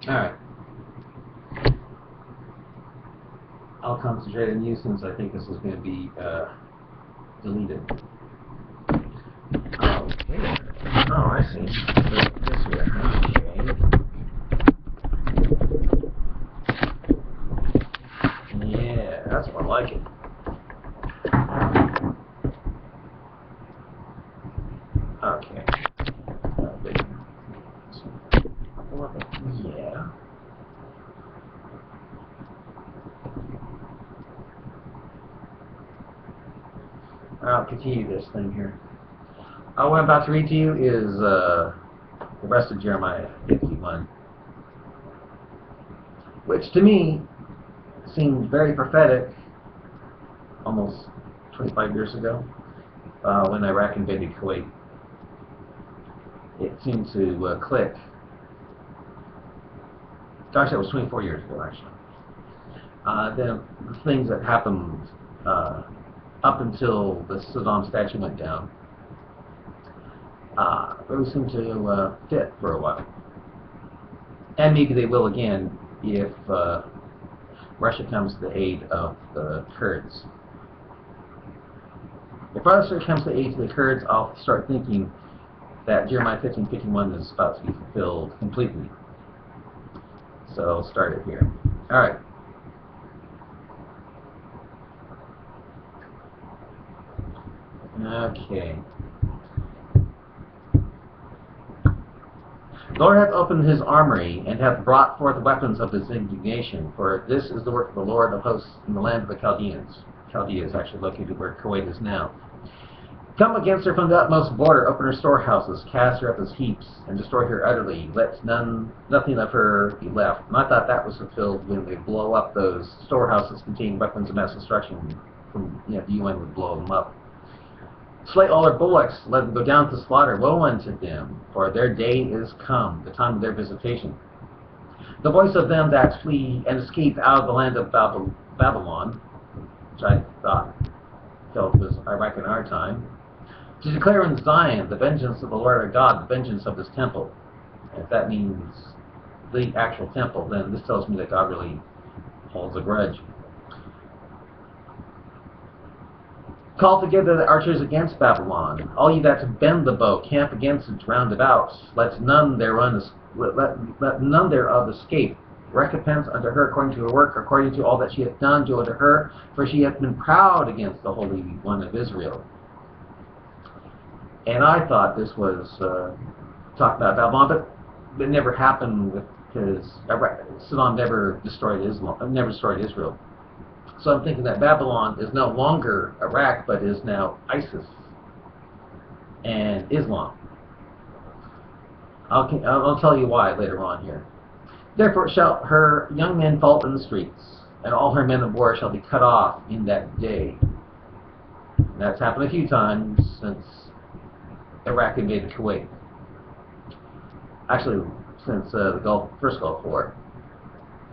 Alright. I'll concentrate on you since I think this is going to be deleted. Oh, wait. Oh, I see. This way. Okay. Yeah, that's more like it. Okay. Yeah. I'll continue this thing here. What I'm about to read to you is the rest of Jeremiah 51, which to me seemed very prophetic almost 25 years ago when Iraq invaded Kuwait. It seemed to click. Gosh, that was 24 years ago, actually. The things that happened up until the Saddam statue went down really seemed to fit for a while. And maybe they will again if Russia comes to the aid of the Kurds. If Russia comes to the aid of the Kurds, I'll start thinking that Jeremiah 15:51 is about to be fulfilled completely. So I'll start it here. All right. Okay. The Lord hath opened his armory, and hath brought forth weapons of his indignation, for this is the work of the Lord of hosts in the land of the Chaldeans. Chaldea is actually located where Kuwait is now. Come against her from the utmost border, open her storehouses, cast her up as heaps, and destroy her utterly. Let nothing of her be left. And I thought that was fulfilled when they blow up those storehouses containing weapons of mass destruction. From the UN would blow them up. Slay all their bullocks, let them go down to slaughter. Woe unto them, for their day is come, the time of their visitation. The voice of them that flee and escape out of the land of Babylon, which I thought felt was Iraq in our time, to declare in Zion the vengeance of the Lord our God, the vengeance of his temple. And if that means the actual temple, then this tells me that God really holds a grudge. Call together the archers against Babylon. All ye that bend the bow, camp against it round about. Let none thereof escape. Recompense unto her according to her work, according to all that she hath done, do unto her, for she hath been proud against the Holy One of Israel. And I thought this was talking about Babylon, but it never happened because Saddam never destroyed Israel. So I'm thinking that Babylon is no longer Iraq, but is now ISIS and Islam. I'll tell you why later on here. Therefore shall her young men fall in the streets, and all her men of war shall be cut off in that day. And that's happened a few times since Iraq invaded Kuwait. Actually, since the first Gulf War.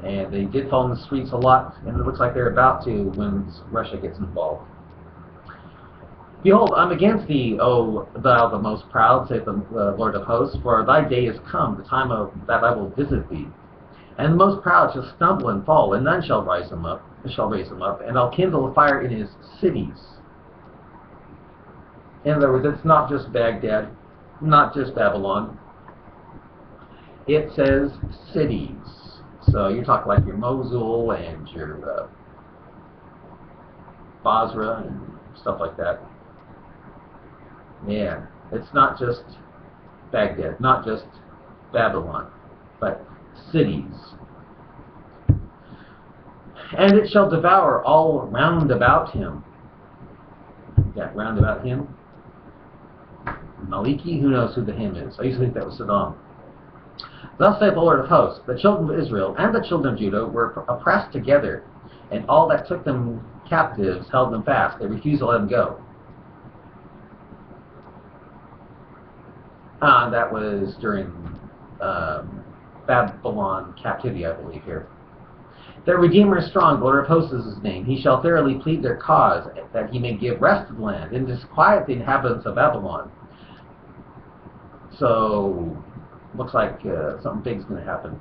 And they did fall in the streets a lot, and it looks like they're about to when Russia gets involved. Behold, I'm against thee, O thou the most proud, saith the Lord of hosts, for thy day is come, the time that I will visit thee. And the most proud shall stumble and fall, and none shall raise him up, and I'll kindle a fire in his cities. In other words, it's not just Baghdad, not just Babylon. It says cities. So you're talking like your Mosul and your Basra and stuff like that. Yeah, it's not just Baghdad, not just Babylon, but cities. And it shall devour all round about him. That round about him? Maliki? Who knows who the him is? I used to think that was Saddam. Thus saith the Lord of hosts, the children of Israel and the children of Judah were oppressed together, and all that took them captives held them fast. They refused to let them go. That was during Babylon captivity, I believe, here. Their Redeemer is strong, the Lord of hosts is his name. He shall thoroughly plead their cause, that he may give rest to the land, and disquiet the inhabitants of Babylon. So, looks like something big's going to happen.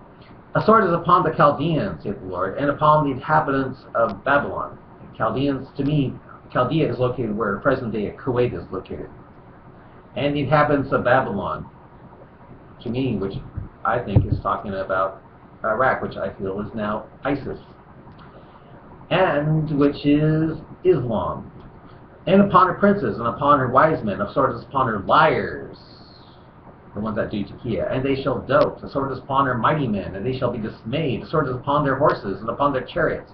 A sword is upon the Chaldeans, saith the Lord, and upon the inhabitants of Babylon. Chaldeans, to me, Chaldea is located where present-day Kuwait is located. And the inhabitants of Babylon, to me, which I think is talking about Iraq, which I feel is now ISIS, and which is Islam. And upon her princes, and upon her wise men, a sword is upon her liars, the ones that do tekiah, and they shall dote. A sword is upon her mighty men, and they shall be dismayed. A sword is upon their horses, and upon their chariots,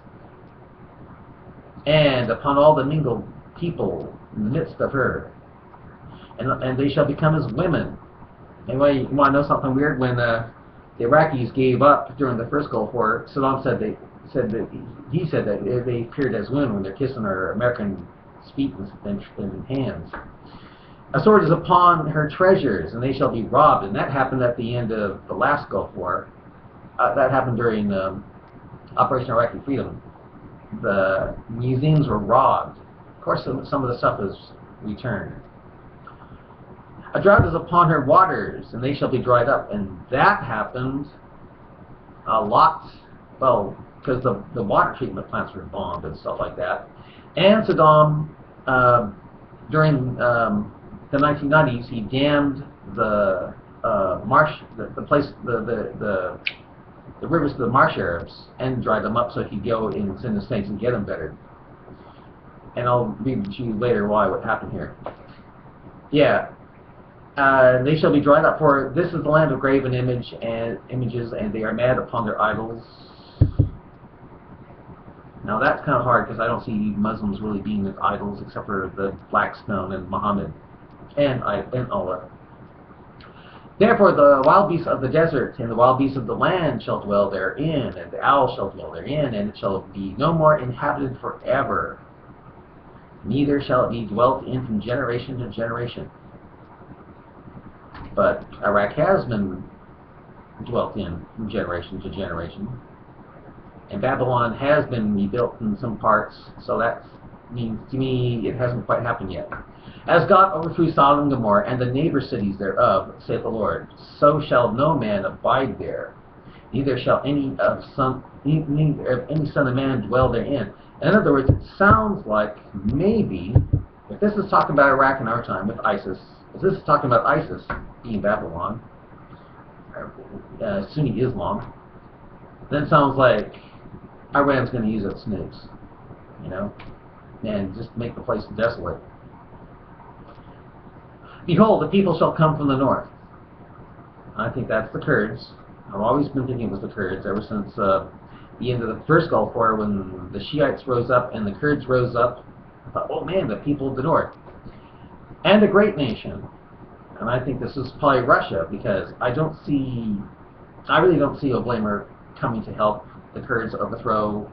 and upon all the mingled people in the midst of her. And they shall become as women. Anyway, you want to know something weird? When the Iraqis gave up during the first Gulf War, Saddam said that they appeared as women when they're kissing our American feet and hands. A sword is upon her treasures, and they shall be robbed. And that happened at the end of the last Gulf War. That happened during Operation Iraqi Freedom. The museums were robbed. Of course, some of the stuff is returned. A drought is upon her waters, and they shall be dried up. And that happened a lot, well, because the water treatment plants were bombed and stuff like that. And Saddam, during the 1990s, he dammed the marsh, the rivers to the marsh Arabs and dried them up so he could go and send his tanks and get them better. And I'll read to you later what happened here. Yeah. They shall be dried up, for this is the land of graven images, and they are mad upon their idols. Now that's kind of hard, because I don't see Muslims really being as idols, except for the black stone and Muhammad and Allah. Therefore the wild beasts of the desert and the wild beasts of the land shall dwell therein, and the owl shall dwell therein, and it shall be no more inhabited forever. Neither shall it be dwelt in from generation to generation. But Iraq has been dwelt in from generation to generation. And Babylon has been rebuilt in some parts, so that means to me it hasn't quite happened yet. As God overthrew Sodom and Gomorrah and the neighbor cities thereof, saith the Lord, so shall no man abide there, neither shall any son of man dwell therein. In other words, it sounds like maybe, if this is talking about Iraq in our time with ISIS, if this is talking about ISIS being Babylon, Sunni Islam, then it sounds like Iran's going to use its nukes, and just make the place desolate. Behold, the people shall come from the north. I think that's the Kurds. I've always been thinking it was the Kurds ever since the end of the first Gulf War, when the Shiites rose up and the Kurds rose up. I thought, oh man, the people of the north. And a great nation. And I think this is probably Russia, because I really don't see Oblamer coming to help the Kurds overthrow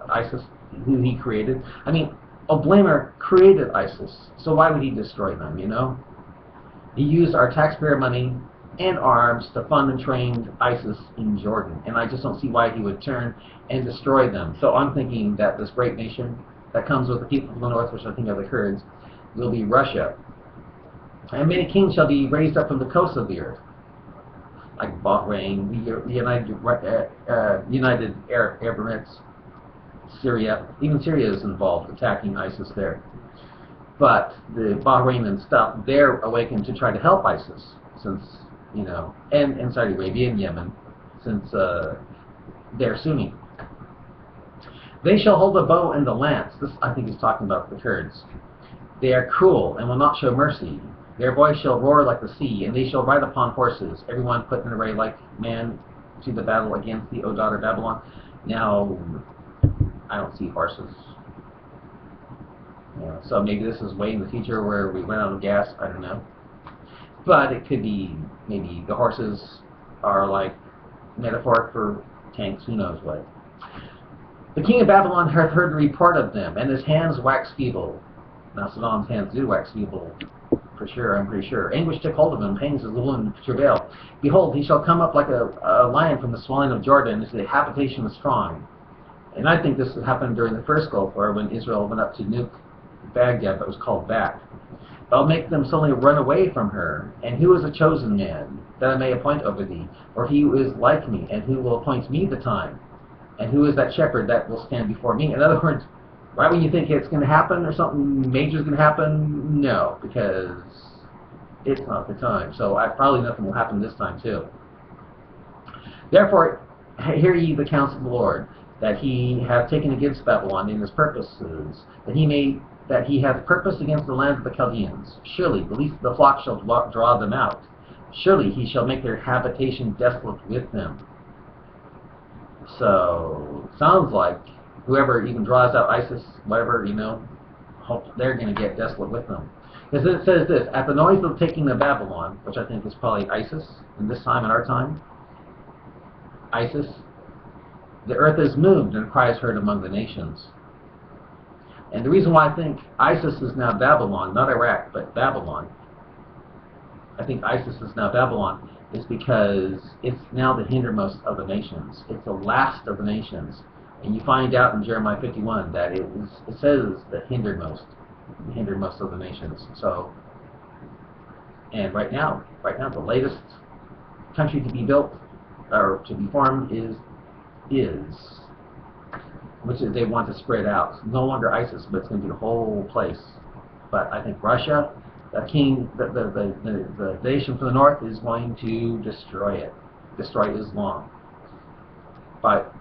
ISIS, who he created. I mean, Oblamer created ISIS, so why would he destroy them, He used our taxpayer money and arms to fund and train ISIS in Jordan, and I just don't see why he would turn and destroy them. So I'm thinking that this great nation that comes with the people from the north, which I think are the Kurds, will be Russia. And many kings shall be raised up from the coasts of the earth, like Bahrain, the United Arab Emirates, Syria. Even Syria is involved, attacking ISIS there. But the Bahrain and stuff, they're awakened to try to help ISIS, since, and Saudi Arabia and Yemen, since they're Sunni. They shall hold the bow and the lance. This, I think, is talking about the Kurds. They are cruel and will not show mercy. Their voice shall roar like the sea, and they shall ride upon horses, everyone put in array like man to the battle against thee, O daughter of Babylon. Now, I don't see horses. So maybe this is way in the future where we run out of gas, I don't know. But it could be, maybe the horses are like metaphoric for tanks, who knows what. The king of Babylon hath heard the report of them, and his hands wax feeble. Now Saddam's hands do wax feeble, for sure, I'm pretty sure. Anguish took hold of him, pains as the woman travail. Behold, he shall come up like a lion from the swelling of Jordan, into the habitation of strong. And I think this happened during the first Gulf War, when Israel went up to nuke Baghdad, but was called back. I'll make them suddenly run away from her. And who is a chosen man, that I may appoint over thee? Or he who is like me, and who will appoint me the time? And who is that shepherd that will stand before me? In other words, right when you think it's going to happen or something major is going to happen, no, because it's not the time. So probably nothing will happen this time too. Therefore, hear ye the counsel of the Lord, that he hath taken against Babylon in his purposes, that he hath purposed against the land of the Chaldeans. Surely the least of the flock shall draw them out. Surely he shall make their habitation desolate with them. So, sounds like whoever even draws out ISIS, whatever, hope they're going to get desolate with them. Because it says this, at the noise of the taking of Babylon, which I think is probably ISIS, in this time, in our time, ISIS, the earth is moved and cries heard among the nations. And the reason why I think ISIS is now Babylon, not Iraq, but Babylon, I think ISIS is now Babylon, is because it's now the hindermost of the nations. It's the last of the nations. And you find out in Jeremiah 51 that it says the hindermost of the nations. So, and right now, the latest country to be built, or to be formed is which is they want to spread out. It's no longer ISIS, but it's going to be the whole place. But I think Russia, the nation from the north, is going to destroy Islam. But